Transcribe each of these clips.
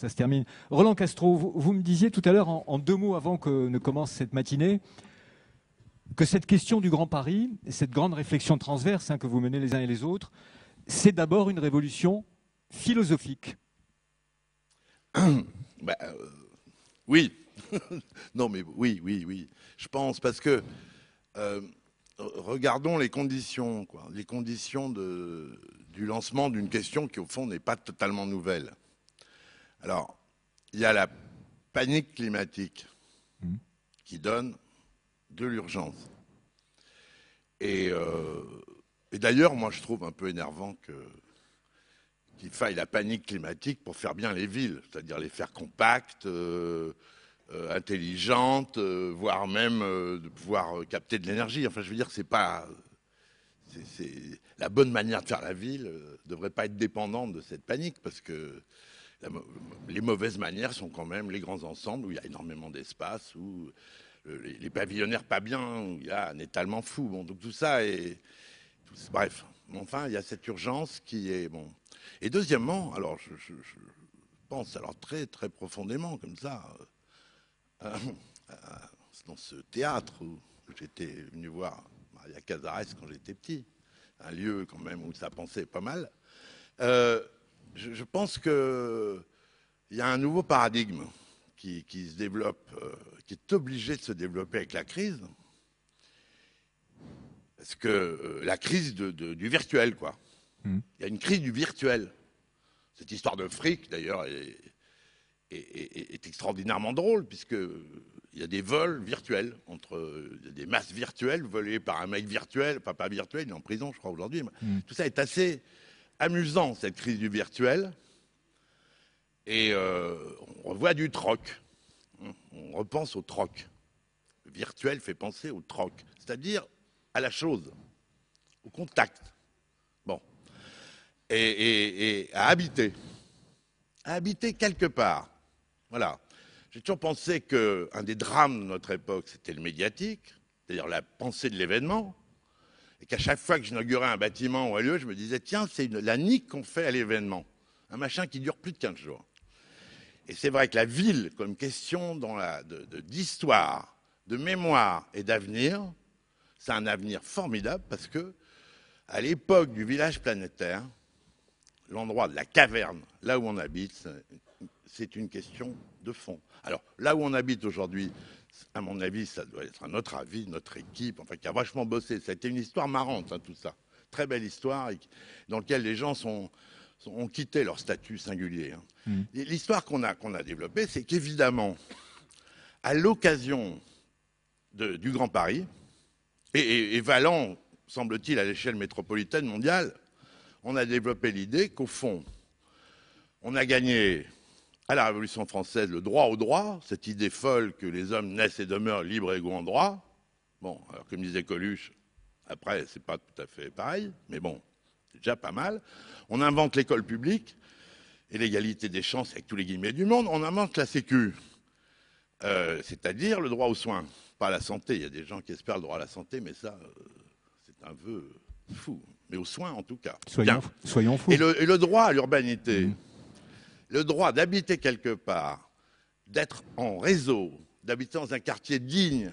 ça se termine. Roland Castro, vous me disiez tout à l'heure, en deux mots avant que ne commence cette matinée, que cette question du Grand Paris, et cette grande réflexion transverse que vous menez les uns et les autres, c'est d'abord une révolution philosophique. Bah, oui. Non, mais oui. Je pense parce que regardons les conditions, quoi. Les conditions du lancement d'une question qui, au fond, n'est pas totalement nouvelle. Alors, il y a la panique climatique qui donne de l'urgence. Et d'ailleurs, moi, je trouve un peu énervant qu'il faille la panique climatique pour faire bien les villes, c'est-à-dire les faire compactes, intelligentes, voire même de pouvoir capter de l'énergie. Enfin, je veux dire, c'est pas... la bonne manière de faire la ville ne devrait pas être dépendante de cette panique, parce que les mauvaises manières sont quand même les grands ensembles où il y a énormément d'espace, où les pavillonnaires pas bien, où il y a un étalement fou. Bon, donc tout ça est... Bref, enfin, il y a cette urgence qui est... Bon. Et deuxièmement, alors je pense alors très très profondément comme ça, dans ce théâtre où j'étais venu voir Maria Cazares quand j'étais petit, un lieu quand même où ça pensait pas mal, je pense qu'il y a un nouveau paradigme qui se développe, qui est obligé de se développer avec la crise, parce que la crise du virtuel, quoi. Il y a une crise du virtuel. Cette histoire de fric, d'ailleurs, est extraordinairement drôle, puisqu'il y a des vols virtuels, des masses virtuelles volées par un mec virtuel, enfin pas virtuel, il est en prison, je crois, aujourd'hui. Tout ça est assez amusant, cette crise du virtuel. Et on revoit du troc. On repense au troc. Le virtuel fait penser au troc, c'est-à-dire à la chose, au contact. Bon. Et à habiter. À habiter quelque part. Voilà. J'ai toujours pensé qu'un des drames de notre époque, c'était le médiatique, c'est-à-dire la pensée de l'événement, et qu'à chaque fois que j'inaugurais un bâtiment ou un lieu, je me disais, tiens, c'est la nique qu'on fait à l'événement. Un machin qui dure plus de 15 jours. Et c'est vrai que la ville, comme question d'histoire, de mémoire et d'avenir, c'est un avenir formidable parce que, à l'époque du village planétaire, l'endroit de la caverne, là où on habite, c'est une question de fond. Alors, là où on habite aujourd'hui, à mon avis, ça doit être à notre avis, notre équipe, enfin, qui a vachement bossé. Ça a été une histoire marrante, tout ça. Très belle histoire, dans laquelle les gens ont quitté leur statut singulier. L'histoire qu'on a développée, c'est qu'évidemment, à l'occasion du Grand Paris, et valant, semble-t-il, à l'échelle métropolitaine mondiale, on a développé l'idée qu'au fond, on a gagné à la Révolution française le droit au droit, cette idée folle que les hommes naissent et demeurent libres et égaux en droit. Bon, alors comme disait Coluche, après, c'est pas tout à fait pareil, mais bon, c'est déjà pas mal. On invente l'école publique et l'égalité des chances avec tous les guillemets du monde. On invente la Sécu, c'est-à-dire le droit aux soins, pas à la santé. Il y a des gens qui espèrent le droit à la santé, mais ça, c'est un vœu fou. Mais aux soins, en tout cas. Soyons fous. Et le droit à l'urbanité, le droit d'habiter quelque part, d'être en réseau, d'habiter dans un quartier digne,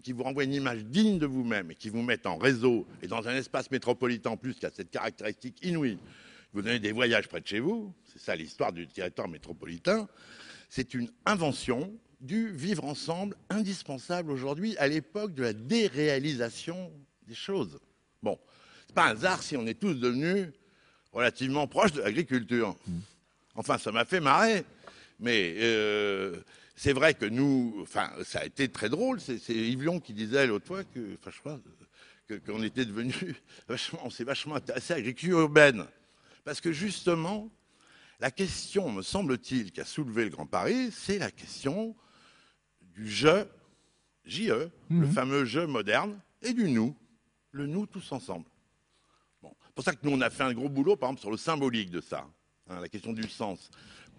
qui vous renvoie une image digne de vous-même et qui vous met en réseau et dans un espace métropolitain en plus qui a cette caractéristique inouïe. Vous donnez des voyages près de chez vous, c'est ça l'histoire du territoire métropolitain. C'est une invention du vivre ensemble indispensable aujourd'hui à l'époque de la déréalisation des choses. Bon, c'est pas un hasard si on est tous devenus relativement proches de l'agriculture. Enfin, ça m'a fait marrer, mais c'est vrai que nous, enfin, ça a été très drôle. C'est Yves Lion qui disait l'autre fois que, enfin, je crois, qu'on était devenus on s'est vachement intéressé à l'agriculture urbaine, parce que justement, la question, me semble-t-il, qui a soulevé le Grand Paris, c'est la question du je, JE, le fameux je moderne, et du nous, le nous tous ensemble. Bon, c'est pour ça que nous, on a fait un gros boulot, par exemple, sur le symbolique de ça, la question du sens.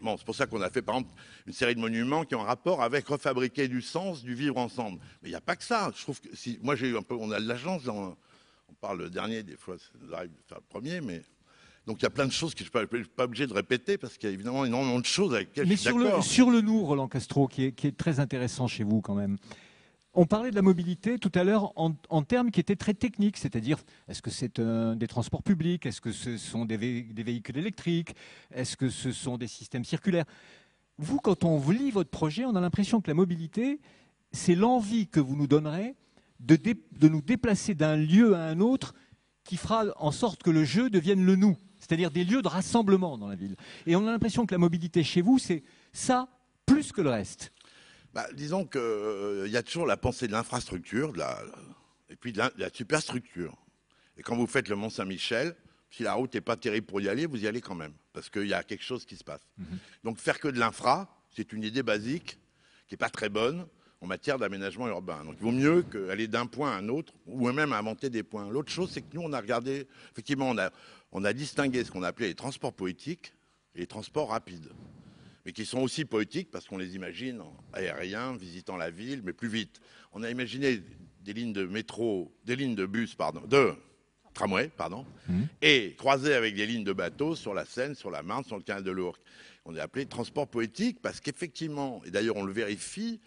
Bon, c'est pour ça qu'on a fait, par exemple, une série de monuments qui ont un rapport avec refabriquer du sens, du vivre ensemble. Mais il n'y a pas que ça. Je trouve que moi, j'ai eu un peu, on a de la chance, on parle le dernier, des fois, ça nous arrive de faire le premier, mais Donc il y a plein de choses que je ne suis pas obligé de répéter parce qu'il y a évidemment énormément de choses avec lesquelles Mais je suis d'accord. sur le nous, Roland Castro, qui est très intéressant chez vous quand même. On parlait de la mobilité tout à l'heure en termes qui étaient très techniques, c'est-à-dire est-ce que c'est des transports publics, est-ce que ce sont des véhicules électriques, est-ce que ce sont des systèmes circulaires. Vous, quand on lit votre projet, on a l'impression que la mobilité, c'est l'envie que vous nous donnerez de nous déplacer d'un lieu à un autre qui fera en sorte que le jeu devienne le nous, c'est-à-dire des lieux de rassemblement dans la ville. Et on a l'impression que la mobilité chez vous, c'est ça plus que le reste. Bah, disons qu'il y a toujours la pensée de l'infrastructure et puis de la superstructure. Et quand vous faites le Mont-Saint-Michel, si la route n'est pas terrible pour y aller, vous y allez quand même, parce qu'il y a quelque chose qui se passe. Donc faire que de l'infra, c'est une idée basique qui n'est pas très bonne en matière d'aménagement urbain. Donc il vaut mieux qu'aller d'un point à un autre, ou même inventer des points. L'autre chose, c'est que nous, on a regardé, effectivement, on a distingué ce qu'on appelait les transports poétiques et les transports rapides, mais qui sont aussi poétiques parce qu'on les imagine en aérien, visitant la ville, mais plus vite. On a imaginé des lignes de métro, des lignes de bus, pardon, de tramway, pardon, et croisées avec des lignes de bateaux sur la Seine, sur la Marne, sur le canal de l'Ourcq. On a appelé transport poétique parce qu'effectivement, et d'ailleurs on le vérifie,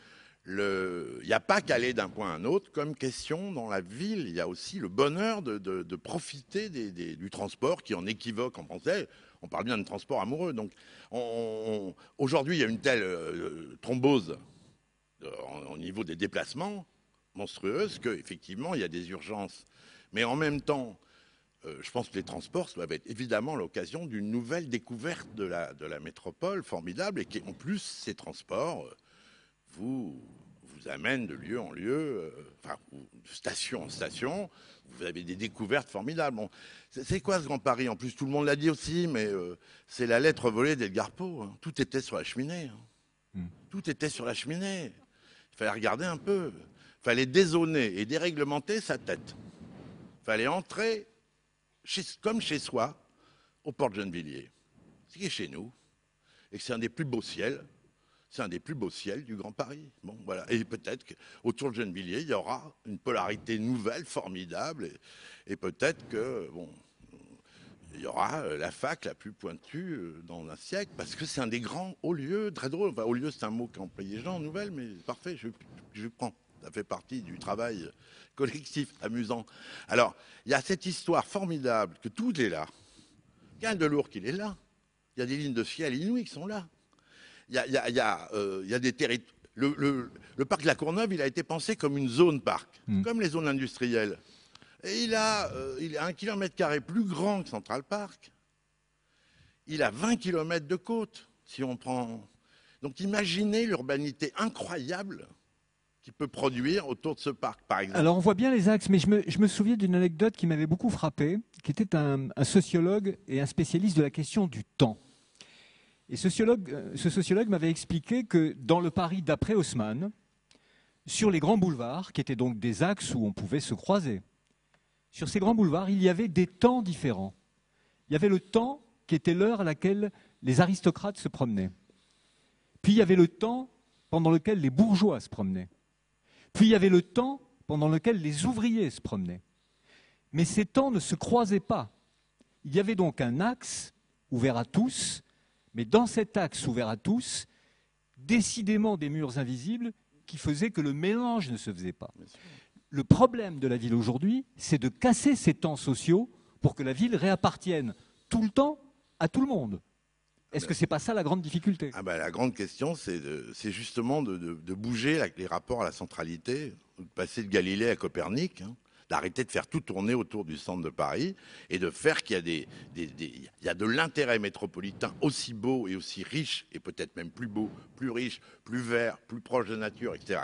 il n'y a pas qu'aller d'un point à un autre comme question dans la ville. Il y a aussi le bonheur de profiter du transport qui en équivoque en français. On parle bien de transport amoureux. Donc aujourd'hui, il y a une telle thrombose au niveau des déplacements monstrueuse qu'effectivement, il y a des urgences. Mais en même temps, je pense que les transports doivent être évidemment l'occasion d'une nouvelle découverte de la métropole formidable et qu'en plus, ces transports vous amènent de lieu en lieu, de station en station. Vous avez des découvertes formidables. Bon, c'est quoi ce Grand Paris? En plus, tout le monde l'a dit aussi, mais c'est la lettre volée d'Edgar Poe. Hein. Tout était sur la cheminée. Hein. Tout était sur la cheminée. Il fallait regarder un peu. Il fallait dézoner et déréglementer sa tête. Il fallait entrer, comme chez soi, aux portes Gennevilliers. Ce qui est chez nous. Et que c'est un des plus beaux ciels. C'est un des plus beaux ciels du Grand Paris. Bon, voilà. Et peut-être qu'autour de Gennevilliers, il y aura une polarité nouvelle, formidable. Et peut-être que, bon, il y aura la fac la plus pointue dans un siècle, parce que c'est un des grands hauts lieux, très drôle. Enfin, haut lieu, c'est un mot qu'emploient les gens en nouvelle, mais parfait, je prends. Ça fait partie du travail collectif, amusant. Alors, il y a cette histoire formidable que tout est là. Canal de l'Ourcq, il est là. Il y a des lignes de ciel inouïes qui sont là. Il y a des territoires. Le parc de la Courneuve, il a été pensé comme une zone parc, comme les zones industrielles. Et il a 1 km² plus grand que Central Park. Il a 20 km de côte, si on prend. Donc imaginez l'urbanité incroyable qu'il peut produire autour de ce parc, par exemple. Alors on voit bien les axes, mais je me souviens d'une anecdote qui m'avait beaucoup frappé, qui était un sociologue et un spécialiste de la question du temps. Et ce sociologue m'avait expliqué que dans le Paris d'après Haussmann, sur les grands boulevards, qui étaient donc des axes où on pouvait se croiser, sur ces grands boulevards, il y avait des temps différents. Il y avait le temps qui était l'heure à laquelle les aristocrates se promenaient. Puis il y avait le temps pendant lequel les bourgeois se promenaient. Puis il y avait le temps pendant lequel les ouvriers se promenaient. Mais ces temps ne se croisaient pas. Il y avait donc un axe ouvert à tous, mais dans cet axe ouvert à tous, décidément des murs invisibles qui faisaient que le mélange ne se faisait pas. Le problème de la ville aujourd'hui, c'est de casser ces temps sociaux pour que la ville réappartienne tout le temps à tout le monde. Est-ce que ce n'est pas ça la grande difficulté? La grande question, c'est justement de bouger les rapports à la centralité, de passer de Galilée à Copernic, hein, d'arrêter de faire tout tourner autour du centre de Paris et de faire qu'il y a, il y a de l'intérêt métropolitain aussi beau et aussi riche, et peut-être même plus beau, plus riche, plus vert, plus proche de nature, etc.,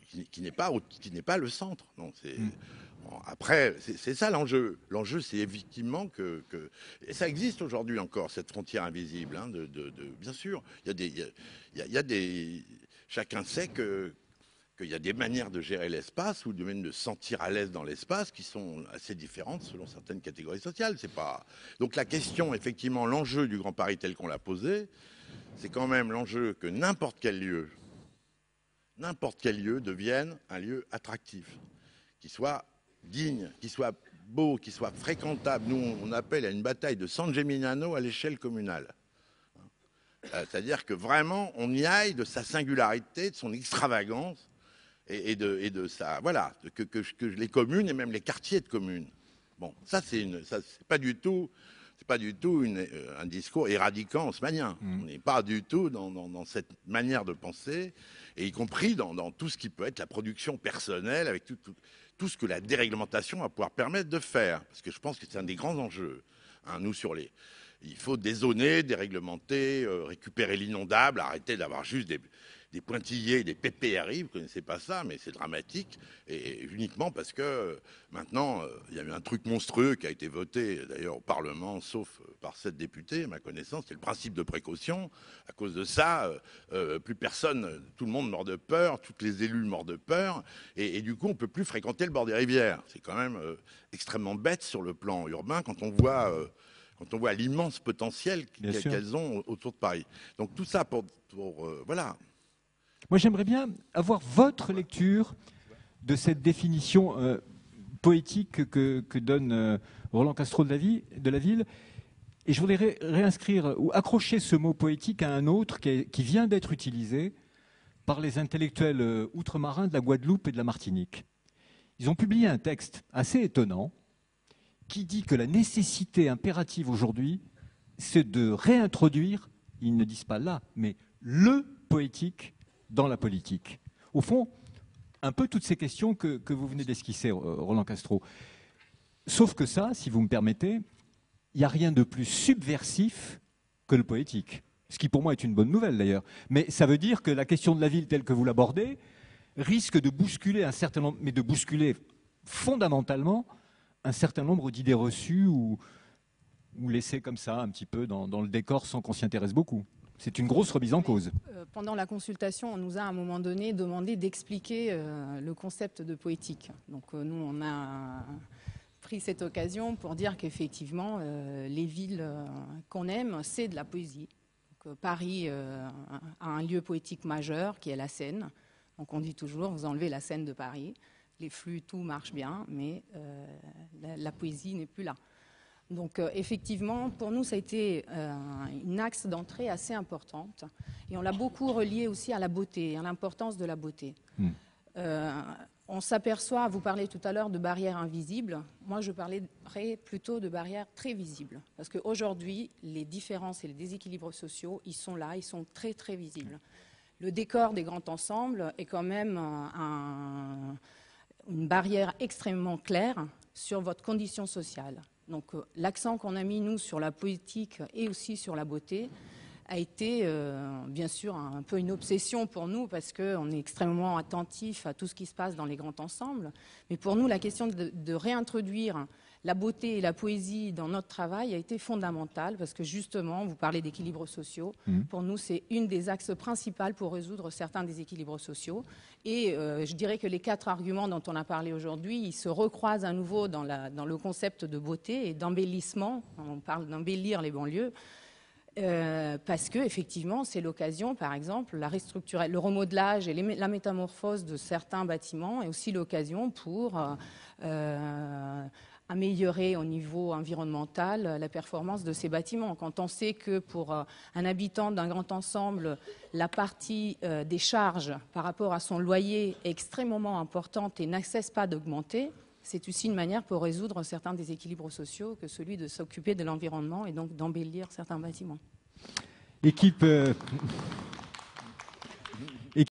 qui n'est pas le centre. Non, bon, après, c'est ça l'enjeu. L'enjeu, c'est effectivement et ça existe aujourd'hui encore, cette frontière invisible. Hein, bien sûr, chacun sait qu'il y a des manières de gérer l'espace ou même de se sentir à l'aise dans l'espace qui sont assez différentes selon certaines catégories sociales. C'est pas... Donc la question, effectivement, l'enjeu du Grand Paris tel qu'on l'a posé, c'est quand même l'enjeu que n'importe quel lieu devienne un lieu attractif, qui soit digne, qui soit beau, qui soit fréquentable. Nous, on appelle à une bataille de San Gimignano à l'échelle communale. C'est-à-dire que vraiment, on y aille de sa singularité, de son extravagance et de sa... Voilà, que les communes et même les quartiers de communes. Bon, ça, c'est pas du tout un discours éradiquant haussmannien. On n'est pas du tout dans cette manière de penser, et y compris dans tout ce qui peut être la production personnelle, avec tout ce que la déréglementation va pouvoir permettre de faire. Parce que je pense que c'est un des grands enjeux, hein, il faut dézoner, déréglementer, récupérer l'inondable, arrêter d'avoir juste des pointillés, des PPRI, vous ne connaissez pas ça, mais c'est dramatique, et uniquement parce que maintenant, il y a eu un truc monstrueux qui a été voté d'ailleurs au Parlement, sauf par 7 députés, à ma connaissance, c'est le principe de précaution. À cause de ça, plus personne, tout le monde mord de peur, tous les élus mordent de peur, et du coup, on ne peut plus fréquenter le bord des rivières. C'est quand même extrêmement bête sur le plan urbain quand on voit l'immense potentiel qu'elles ont autour de Paris. Donc tout ça pour voilà. Moi, j'aimerais bien avoir votre lecture de cette définition poétique que donne Roland Castro de la Ville. Et je voudrais réinscrire ou accrocher ce mot poétique à un autre qui vient d'être utilisé par les intellectuels outre-marins de la Guadeloupe et de la Martinique. Ils ont publié un texte assez étonnant qui dit que la nécessité impérative aujourd'hui, c'est de réintroduire, ils ne disent pas là, mais le poétique dans la politique. Au fond, un peu toutes ces questions que vous venez d'esquisser, Roland Castro. Sauf que ça, si vous me permettez, il n'y a rien de plus subversif que le poétique. Ce qui pour moi est une bonne nouvelle d'ailleurs. Mais ça veut dire que la question de la ville telle que vous l'abordez risque de bousculer un certain nombre, mais de bousculer fondamentalement un certain nombre d'idées reçues ou laissées comme ça un petit peu dans le décor sans qu'on s'y intéresse beaucoup. C'est une grosse remise en cause. Pendant la consultation, on nous a à un moment donné demandé d'expliquer le concept de poétique. Donc nous, on a pris cette occasion pour dire qu'effectivement, les villes qu'on aime, c'est de la poésie. Donc, Paris a un lieu poétique majeur qui est la Seine. Donc on dit toujours, vous enlevez la Seine de Paris, les flux, tout marche bien, mais la poésie n'est plus là. Donc effectivement, pour nous, ça a été une axe d'entrée assez importante. Et on l'a beaucoup relié aussi à la beauté, à l'importance de la beauté. On s'aperçoit, vous parlez tout à l'heure de barrières invisibles. Moi, je parlerais plutôt de barrières très visibles. Parce qu'aujourd'hui, les différences et les déséquilibres sociaux, ils sont là, ils sont très, très visibles. Le décor des grands ensembles est quand même une barrière extrêmement claire sur votre condition sociale. Donc l'accent qu'on a mis, nous, sur la poétique et aussi sur la beauté a été, bien sûr, un peu une obsession pour nous parce qu'on est extrêmement attentif à tout ce qui se passe dans les grands ensembles. Mais pour nous, la question de réintroduire la beauté et la poésie dans notre travail a été fondamentale parce que, justement, vous parlez d'équilibres sociaux. Pour nous, c'est une des axes principaux pour résoudre certains déséquilibres sociaux. Et je dirais que les 4 arguments dont on a parlé aujourd'hui, ils se recroisent à nouveau dans le concept de beauté et d'embellissement. On parle d'embellir les banlieues. Parce que effectivement, c'est l'occasion, par exemple, le remodelage et la métamorphose de certains bâtiments est aussi l'occasion pour améliorer au niveau environnemental la performance de ces bâtiments. Quand on sait que pour un habitant d'un grand ensemble, la partie des charges par rapport à son loyer est extrêmement importante et ne cesse pas d'augmenter, c'est aussi une manière pour résoudre certains déséquilibres sociaux que celui de s'occuper de l'environnement et donc d'embellir certains bâtiments. Équipe